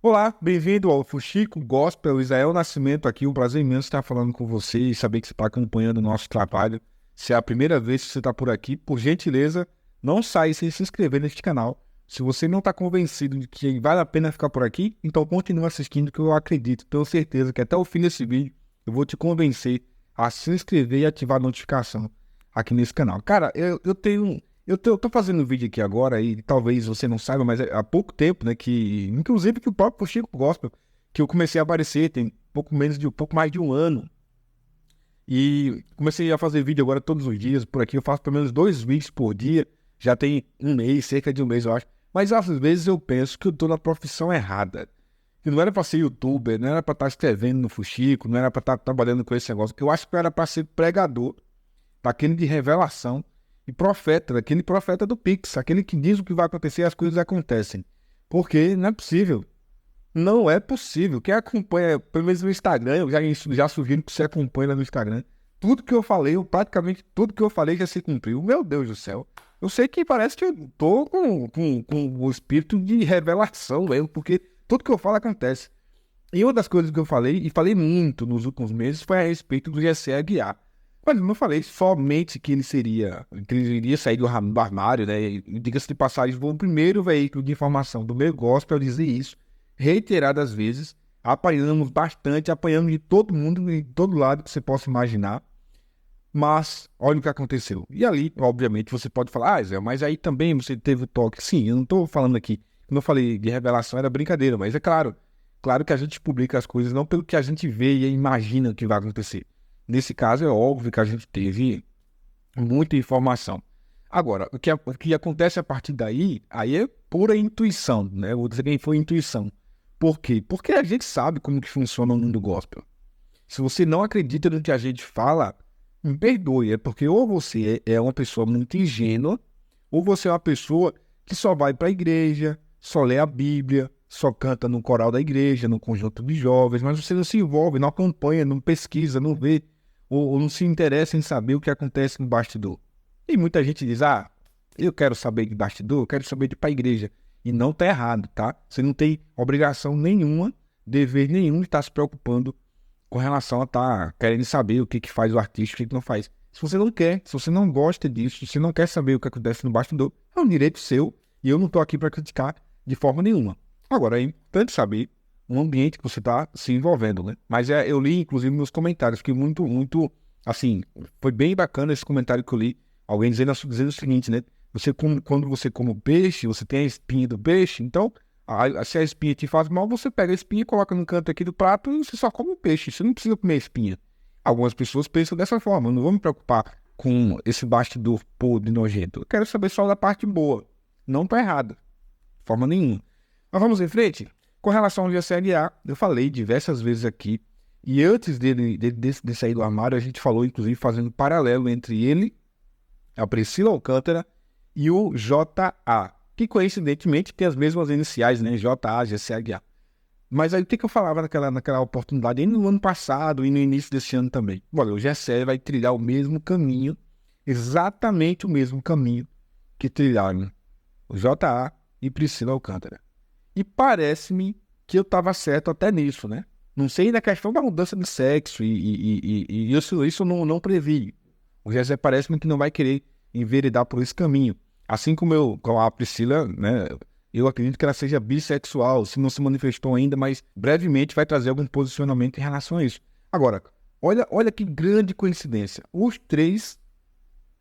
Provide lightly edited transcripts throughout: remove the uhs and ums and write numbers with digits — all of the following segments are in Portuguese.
Olá, bem-vindo ao Fuxico Gospel, Israel Nascimento aqui. Um prazer imenso estar falando com você e saber que você está acompanhando o nosso trabalho. Se é a primeira vez que você está por aqui, por gentileza, não saia sem se inscrever neste canal. Se você não está convencido de que vale a pena ficar por aqui, então continue assistindo, que eu acredito, tenho certeza que até o fim desse vídeo eu vou te convencer a se inscrever e ativar a notificação aqui nesse canal. Cara, eu tô fazendo um vídeo aqui agora e talvez você não saiba, mas há pouco tempo, né, que inclusive que o próprio Chico Gospel, que eu comecei a aparecer, tem pouco mais de um ano, e comecei a fazer vídeo agora todos os dias, por aqui eu faço pelo menos 2 vídeos por dia, já tem um mês, cerca de um mês eu acho, mas às vezes eu penso que eu tô na profissão errada, que não era para ser youtuber, não era para estar escrevendo no Fuxico, não era para estar trabalhando com esse negócio, que eu acho que era para ser pregador, daquele de revelação, e profeta, aquele profeta do Pix, aquele que diz o que vai acontecer e as coisas acontecem. Porque não é possível. Não é possível. Quem acompanha, pelo menos no Instagram, já sugiro que você acompanhe lá no Instagram. Tudo que eu falei, praticamente tudo que eu falei já se cumpriu. Meu Deus do céu. Eu sei que parece que eu tô com o espírito de revelação mesmo, porque tudo que eu falo acontece. E uma das coisas que eu falei, e falei muito nos últimos meses, foi a respeito do GC Aguiar. Mas eu não falei somente que ele iria sair do armário, né? E diga-se de passagem, foi o primeiro veículo de informação do meu gospel a dizer isso, reiteradas vezes. Apanhamos bastante, apanhamos de todo mundo, de todo lado que você possa imaginar. Mas olha o que aconteceu. E ali, obviamente, você pode falar, Zé, mas aí também você teve o toque. Sim, eu não estou falando aqui. Quando eu falei de revelação, era brincadeira, mas é claro que a gente publica as coisas não pelo que a gente vê e imagina que vai acontecer. Nesse caso, é óbvio que a gente teve muita informação. Agora, o que acontece a partir daí, aí é pura intuição, né? Eu vou dizer que foi intuição. Por quê? Porque a gente sabe como que funciona o mundo gospel. Se você não acredita no que a gente fala, me perdoe, é porque ou você é uma pessoa muito ingênua, ou você é uma pessoa que só vai para a igreja, só lê a Bíblia, só canta no coral da igreja, no conjunto de jovens, mas você não se envolve, não acompanha, não pesquisa, não vê, ou não se interessa em saber o que acontece no bastidor. E muita gente diz, eu quero saber de bastidor, eu quero saber de ir para a igreja. E não está errado, tá? Você não tem obrigação nenhuma, dever nenhum de estar se preocupando com relação a estar querendo saber o que que faz o artista, o que que não faz. Se você não quer, se você não gosta disso, se você não quer saber o que acontece no bastidor, é um direito seu e eu não estou aqui para criticar de forma nenhuma. Agora, é importante saber o ambiente que você está se envolvendo, né? Mas eu li, inclusive, nos comentários, que muito, assim, foi bem bacana esse comentário que eu li, alguém dizendo o seguinte, né? Quando você come o peixe, você tem a espinha do peixe, então se a espinha te faz mal, você pega a espinha, coloca no canto aqui do prato e você só come o peixe. Você não precisa comer a espinha. Algumas pessoas pensam dessa forma. Eu não vou me preocupar com esse bastidor podre e nojento. Eu quero saber só da parte boa. Não tá errado. De forma nenhuma. Mas vamos em frente. Com relação ao GCLA, eu falei diversas vezes aqui. E antes de sair do armário, a gente falou, inclusive, fazendo paralelo entre ele, a Priscila Alcântara, e o JA, que coincidentemente tem as mesmas iniciais, né? JA, GCH. Mas aí o que eu falava naquela oportunidade, ainda no ano passado e no início desse ano também? Olha, o GCE vai trilhar o mesmo caminho, exatamente o mesmo caminho que trilharam o JA e Priscila Alcântara. E parece-me que eu estava certo até nisso, né? Não sei na questão da mudança de sexo e isso eu não previ. O GCE parece-me que não vai querer enveredar por esse caminho. Assim como a Priscila, né? Eu acredito que ela seja bissexual, se não se manifestou ainda, mas brevemente vai trazer algum posicionamento em relação a isso. Agora, olha que grande coincidência. Os três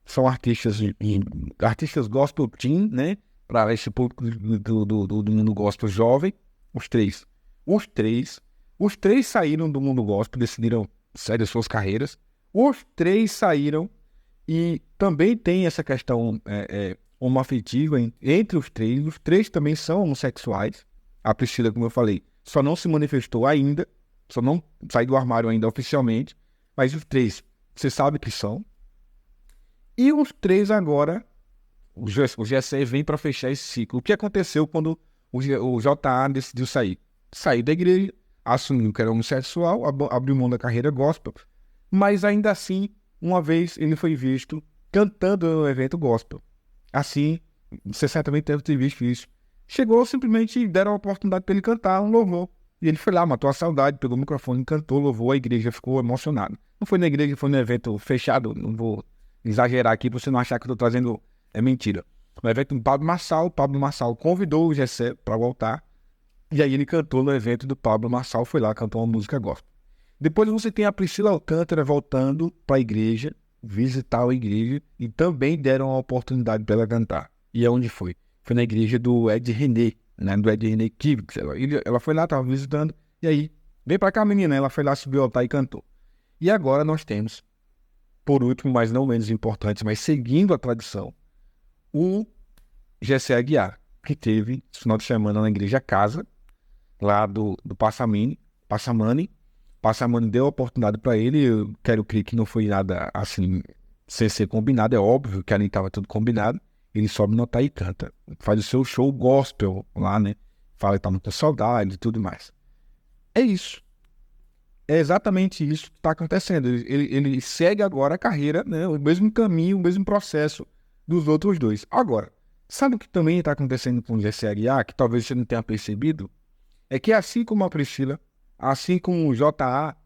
são artistas gospel teen, né? Para esse público do mundo gospel jovem. Os três. Os três. Os três saíram do mundo gospel, decidiram sair das suas carreiras. Os três saíram e também tem essa questão homoafetiva entre os três também são homossexuais. A Priscila, como eu falei, só não se manifestou ainda, só não saiu do armário ainda oficialmente, mas os três, você sabe que são. E os três agora, o GSE vem para fechar esse ciclo. O que aconteceu quando o JA decidiu sair? Saiu da igreja, assumiu que era homossexual, abriu mão da carreira gospel, mas ainda assim, uma vez ele foi visto cantando no evento gospel. Assim, você certamente deve ter visto isso Chegou, simplesmente deram a oportunidade para ele cantar um louvor. E ele foi lá, matou a saudade, pegou o microfone, cantou, louvou, a igreja ficou emocionada. Não foi na igreja, foi no evento fechado, não vou exagerar aqui para você não achar que eu estou trazendo mentira. No evento do Pablo Marçal convidou o Gessé para voltar, e aí ele cantou no evento do Pablo Marçal, foi lá, cantou uma música gospel. Depois você tem a Priscila Alcântara voltando para a igreja, visitar a igreja, e também deram a oportunidade para ela cantar. E aonde foi? Foi na igreja do Ed René, né? Do Ed René Kivix. Ela foi lá, estava visitando, e aí, vem para cá, menina. Ela foi lá, subiu ao altar e cantou. E agora nós temos, por último, mas não menos importante, mas seguindo a tradição, o Gessé Aguiar, que teve esse final de semana na igreja Casa, lá do Passamani. Passamani deu a oportunidade para ele. Eu quero crer que não foi nada assim, sem ser combinado. É óbvio que ali estava tudo combinado. Ele sobe no altar e canta. Faz o seu show gospel lá, né? Fala que tá com saudade e tudo mais. É isso. É exatamente isso que está acontecendo. Ele segue agora a carreira, né? O mesmo caminho, o mesmo processo dos outros dois. Agora, sabe o que também está acontecendo com o Gessé Aguiar, que talvez você não tenha percebido? É que assim como a Priscila, assim como o J.A.,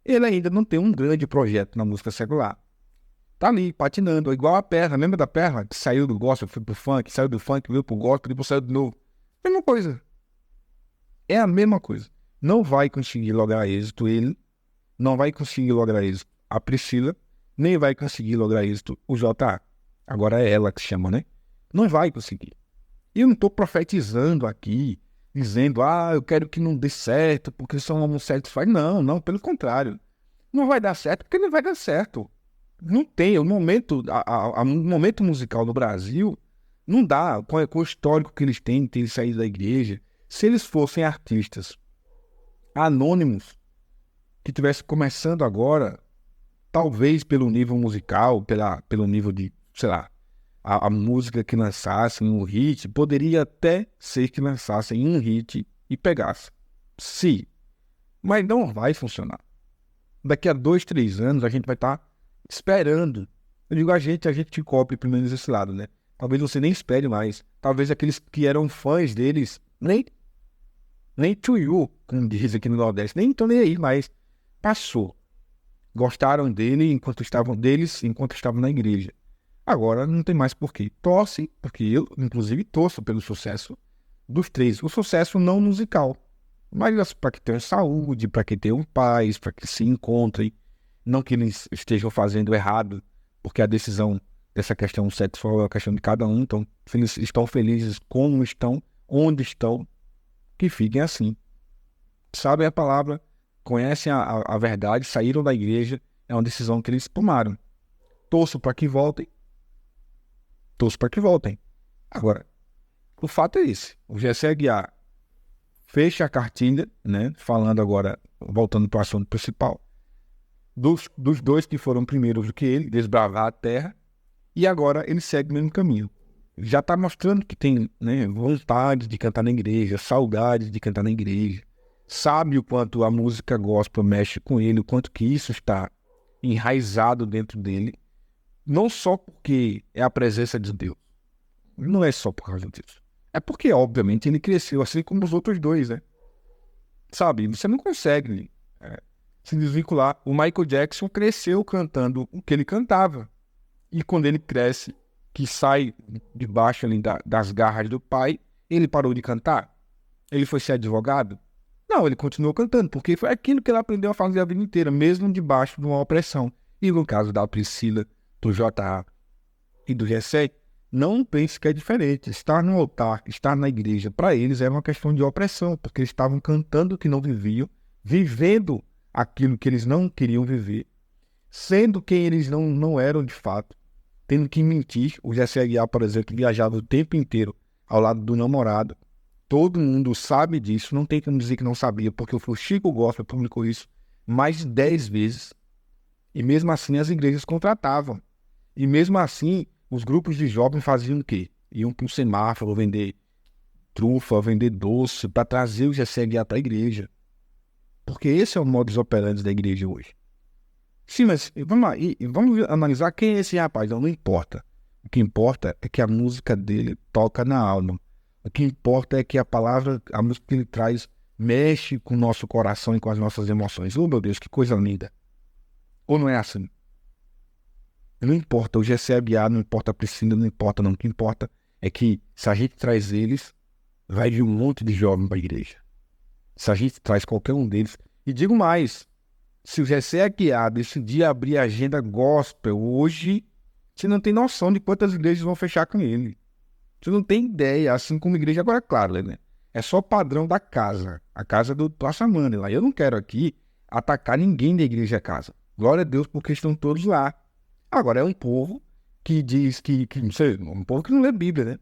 ele ainda não tem um grande projeto na música secular. Tá ali, patinando, igual a Perla. Lembra da Perla? Que saiu do gospel, foi pro funk, saiu do funk, veio pro gospel, depois saiu de novo. Mesma coisa. É a mesma coisa. Não vai conseguir lograr êxito ele, não vai conseguir lograr êxito a Priscila, nem vai conseguir lograr êxito o J.A. Agora é ela que se chama, né? Não vai conseguir. E eu não estou profetizando aqui, dizendo, eu quero que não dê certo, porque são homossexuais. Não, não, pelo contrário. Não vai dar certo porque não vai dar certo. Não tem, o momento, o momento musical no Brasil não dá, com o histórico que eles têm de ter saído da igreja. Se eles fossem artistas anônimos, que estivessem começando agora, talvez pelo nível musical, pelo nível de, sei lá, a música que lançassem, um hit, poderia até ser que lançassem um hit e pegassem. Sim, mas não vai funcionar. Daqui a 2, 3 anos a gente vai estar esperando. Eu digo a gente te copia pelo menos esse lado, né? Talvez você nem espere mais. Talvez aqueles que eram fãs deles, nem to you, como diz aqui no Nordeste, nem estão nem aí, mas passou. Gostaram enquanto estavam na igreja. Agora não tem mais porquê. Torce, porque eu, inclusive, torço pelo sucesso dos três. O sucesso não musical, mas para que tenham saúde, para que tenham paz, para que se encontrem. Não que eles estejam fazendo errado, porque a decisão dessa questão sexual é a questão de cada um. Então, eles estão felizes como estão, onde estão, que fiquem assim. Sabem a palavra, conhecem a verdade, saíram da igreja, é uma decisão que eles tomaram. Torço para que voltem. Agora, o fato é esse. O Gessé Aguiar fecha a cartilha, né? Falando agora, voltando para o assunto principal, dos dois que foram primeiros do que ele, desbravar a terra, e agora ele segue o mesmo caminho. Já está mostrando que tem, né, vontade de cantar na igreja, saudade de cantar na igreja, sabe o quanto a música gospel mexe com ele, o quanto que isso está enraizado dentro dele, não só porque é a presença de Deus, não é só por causa disso, é porque, obviamente, ele cresceu assim como os outros dois, né? Sabe, você não consegue se desvincular. O Michael Jackson cresceu cantando o que ele cantava, e quando ele cresce, que sai debaixo ali das garras do pai, ele parou de cantar? Ele foi ser advogado? Não, ele continuou cantando, porque foi aquilo que ele aprendeu a fazer a vida inteira, mesmo debaixo de uma opressão. E no caso da Priscila, do J.A. e do Gessé, não pense que é diferente. Estar no altar, estar na igreja, para eles era uma questão de opressão, porque eles estavam cantando o que não viviam, vivendo aquilo que eles não queriam viver, sendo quem eles não eram de fato, tendo que mentir. O Gessé Aguiar, por exemplo, viajava o tempo inteiro ao lado do namorado. Todo mundo sabe disso, não tem como dizer que não sabia, porque o Chico Gospel publicou isso mais de 10 vezes. E mesmo assim as igrejas contratavam. E mesmo assim os grupos de jovens faziam o quê? Iam para um semáforo vender trufa, vender doce, para trazer o Gessé Aguiar para a igreja. Porque esse é o modus operandi da igreja hoje. Sim, mas vamos lá, vamos analisar quem é esse rapaz. Não importa. O que importa é que a música dele toca na alma. O que importa é que a palavra, a música que ele traz, mexe com o nosso coração e com as nossas emoções. Oh, meu Deus, que coisa linda. Ou não é assim? Não importa o GC Aguiar, não importa a Priscila, não importa não. O que importa é que se a gente traz eles, vai vir um monte de jovem para a igreja. Se a gente traz qualquer um deles. E digo mais, se o GC Aguiar decidir abrir a agenda gospel hoje, você não tem noção de quantas igrejas vão fechar com ele. Você não tem ideia, assim como igreja. Agora, claro, né? É só padrão da casa. A casa do Passamane lá. Eu não quero aqui atacar ninguém da igreja casa. Glória a Deus, porque estão todos lá. Agora, é um povo que diz que não sei, um povo que não lê Bíblia, né?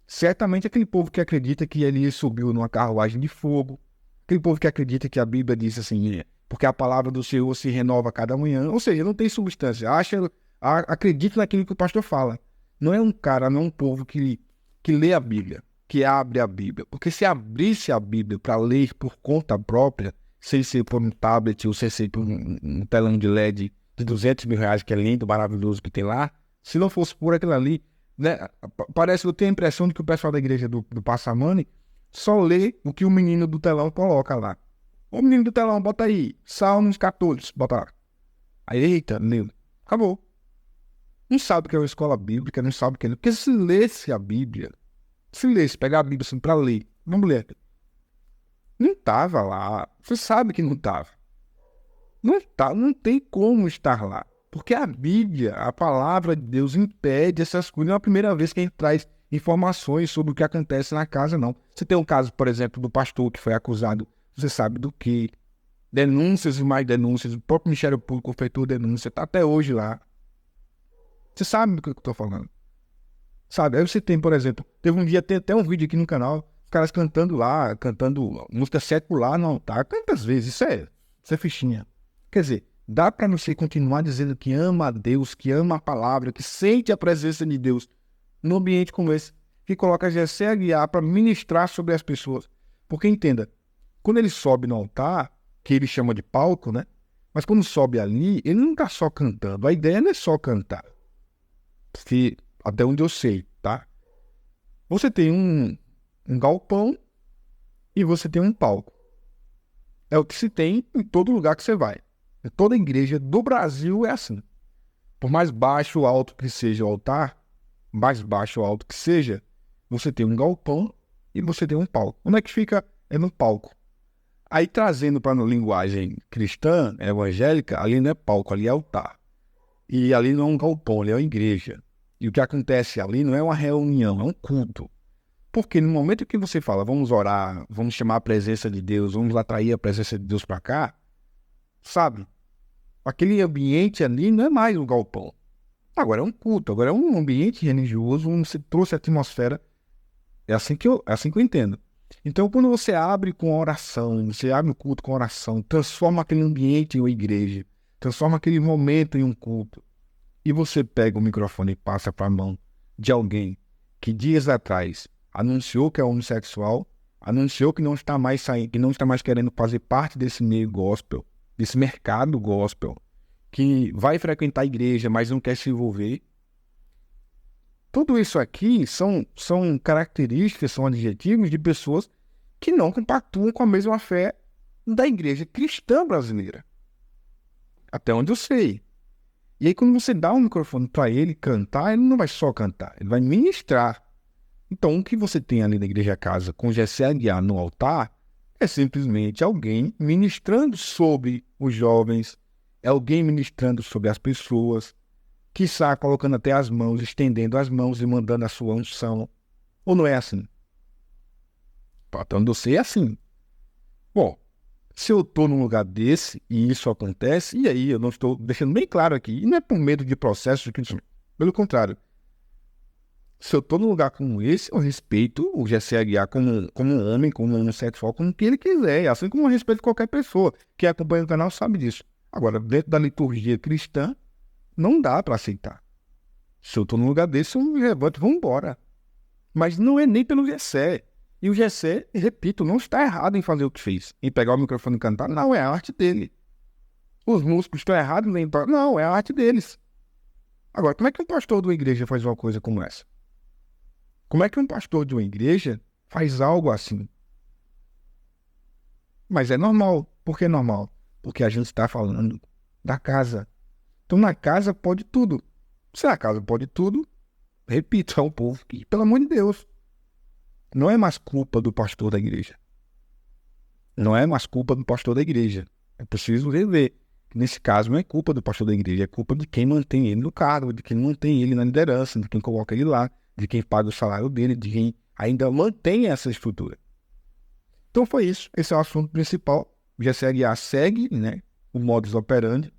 Certamente aquele povo que acredita que ele subiu numa carruagem de fogo. Aquele povo que acredita que a Bíblia diz assim, porque a palavra do Senhor se renova a cada manhã. Ou seja, não tem substância. Acredita naquilo que o pastor fala. Não é um cara, não é um povo que lê a Bíblia, que abre a Bíblia. Porque se abrisse a Bíblia para ler por conta própria, sem ser por um tablet ou sem ser por um telão de LED de 200 mil reais, que é lindo, maravilhoso que tem lá, se não fosse por aquilo ali, né, parece que eu tenho a impressão de que o pessoal da igreja do Passamane só lê o que o menino do telão coloca lá. O menino do telão, bota aí, Salmos 14, bota lá. Aí, eita, lindo. Acabou. Não sabe o que é uma escola bíblica, não sabe o que é. Porque se lesse a Bíblia, se lesse, pegar a Bíblia assim para ler, vamos ler. Não estava lá. Você sabe que não estava. Não tá, não tem como estar lá. Porque a Bíblia, a palavra de Deus, impede essas coisas. Não é a primeira vez que a gente traz informações sobre o que acontece na casa, não. Você tem um caso, por exemplo, do pastor que foi acusado, você sabe do que? Denúncias e mais denúncias. O próprio Ministério Público feitou denúncia, está até hoje lá. Você sabe do que eu estou falando. Sabe? Aí você tem, por exemplo, teve um dia, tem até um vídeo aqui no canal, os caras cantando lá, cantando música secular no altar. Quantas vezes? Isso é fichinha. Quer dizer, dá para você continuar dizendo que ama a Deus, que ama a palavra, que sente a presença de Deus num ambiente como esse, que coloca Jessé Aguiar para ministrar sobre as pessoas. Porque entenda, quando ele sobe no altar, que ele chama de palco, né? Mas quando sobe ali, ele não está só cantando. A ideia não é só cantar. Porque, até onde eu sei, tá? Você tem um galpão e você tem um palco. É o que se tem em todo lugar que você vai. Em toda igreja do Brasil é assim. Por mais baixo ou alto que seja o altar, mais baixo ou alto que seja, você tem um galpão e você tem um palco. Onde é que fica? É no palco. Aí trazendo para a linguagem cristã, evangélica, ali não é palco, ali é altar. E ali não é um galpão, ali é uma igreja. E o que acontece ali não é uma reunião, é um culto. Porque no momento que você fala, vamos orar, vamos chamar a presença de Deus, vamos atrair a presença de Deus para cá, sabe? Aquele ambiente ali não é mais um galpão. Agora é um culto, agora é um ambiente religioso, onde você trouxe a atmosfera. É assim que eu entendo. Então, quando você abre com oração, você abre o culto com oração, transforma aquele ambiente em uma igreja, transforma aquele momento em um culto, e você pega o microfone e passa para a mão de alguém que dias atrás anunciou que é homossexual, anunciou que não está mais saindo, que não está mais querendo fazer parte desse meio gospel, desse mercado gospel, que vai frequentar a igreja, mas não quer se envolver. Tudo isso aqui são características, são adjetivos de pessoas que não compactuam com a mesma fé da igreja cristã brasileira. Até onde eu sei. E aí, quando você dá um microfone para ele cantar, ele não vai só cantar, ele vai ministrar. Então, o que você tem ali na Igreja Casa com Jessé Aguiar no altar é simplesmente alguém ministrando sobre os jovens, é alguém ministrando sobre as pessoas, quiçá colocando até as mãos, estendendo as mãos e mandando a sua unção. Ou não é assim? Até onde eu sei é assim. Bom, se eu estou num lugar desse e isso acontece, e aí eu não estou deixando bem claro aqui, e não é por medo de processo, pelo contrário. Se eu estou num lugar como esse, eu respeito o Jessé Aguiar como um homem, como um homossexual, como que ele quiser, assim como eu respeito qualquer pessoa. Quem acompanha o canal sabe disso. Agora, dentro da liturgia cristã, não dá para aceitar. Se eu estou num lugar desse, eu me levanto e vou embora. Mas não é nem pelo Jessé. E o Jessé, repito, não está errado em fazer o que fez. Em pegar o microfone e cantar. Não, é a arte dele. Os músicos estão errados em... Não, é a arte deles. Agora, como é que um pastor de uma igreja faz uma coisa como essa? Como é que um pastor de uma igreja faz algo assim? Mas é normal. Por que é normal? Porque a gente está falando da casa. Então, na casa pode tudo. Se na casa pode tudo, repito ao povo que, pelo amor de Deus, não é mais culpa do pastor da igreja. Não é mais culpa do pastor da igreja. É preciso rever. Nesse caso, não é culpa do pastor da igreja, é culpa de quem mantém ele no cargo, de quem mantém ele na liderança, de quem coloca ele lá, de quem paga o salário dele, de quem ainda mantém essa estrutura. Então foi isso. Esse é o assunto principal. O GCLA segue, né, o modus operandi.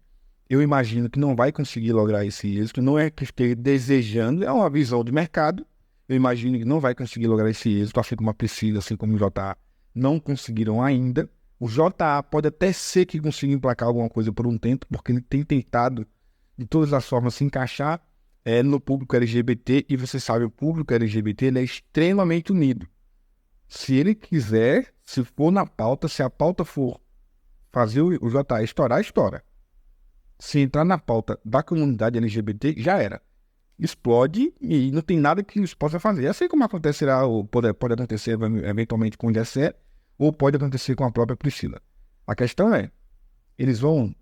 Eu imagino que não vai conseguir lograr esse êxito. Não é que esteja desejando, é uma visão de mercado. Eu imagino que não vai conseguir lograr esse êxito, assim como a Priscila, assim como o JA, não conseguiram ainda. O JA pode até ser que consiga emplacar alguma coisa por um tempo, porque ele tem tentado, de todas as formas, se encaixar no público LGBT. E você sabe, o público LGBT ele é extremamente unido. Se ele quiser, se for na pauta, se a pauta for fazer o JA estourar, estoura. Se entrar na pauta da comunidade LGBT, já era. Explode e não tem nada que isso possa fazer. Assim como acontecerá, ou pode acontecer eventualmente com o Jessé, ou pode acontecer com a própria Priscila. A questão é, eles vão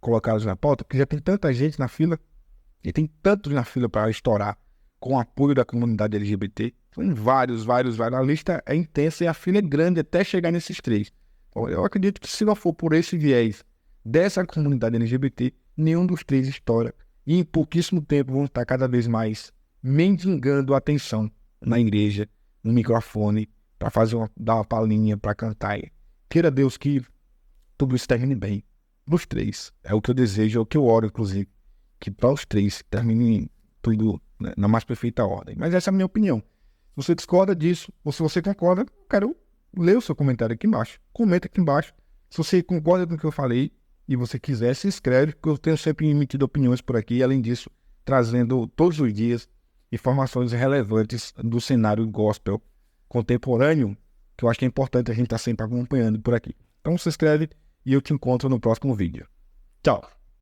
colocá-los na pauta, porque já tem tanta gente na fila, e tem tantos na fila para estourar com o apoio da comunidade LGBT. São vários. A lista é intensa e a fila é grande até chegar nesses três. Eu acredito que se não for por esse viés dessa comunidade LGBT, nenhum dos três estoura. E em pouquíssimo tempo vão estar cada vez mais mendigando atenção na igreja, no microfone, para dar uma palhinha, para cantar. Queira Deus que tudo isso termine bem. Os três. É o que eu desejo, é o que eu oro, inclusive. Que para os três termine tudo, né, na mais perfeita ordem. Mas essa é a minha opinião. Se você discorda disso, ou se você concorda, eu quero ler o seu comentário aqui embaixo. Comenta aqui embaixo. Se você concorda com o que eu falei e você quiser, se inscreve, porque eu tenho sempre emitido opiniões por aqui. Além disso, trazendo todos os dias informações relevantes do cenário gospel contemporâneo, que eu acho que é importante a gente estar sempre acompanhando por aqui. Então se inscreve e eu te encontro no próximo vídeo. Tchau!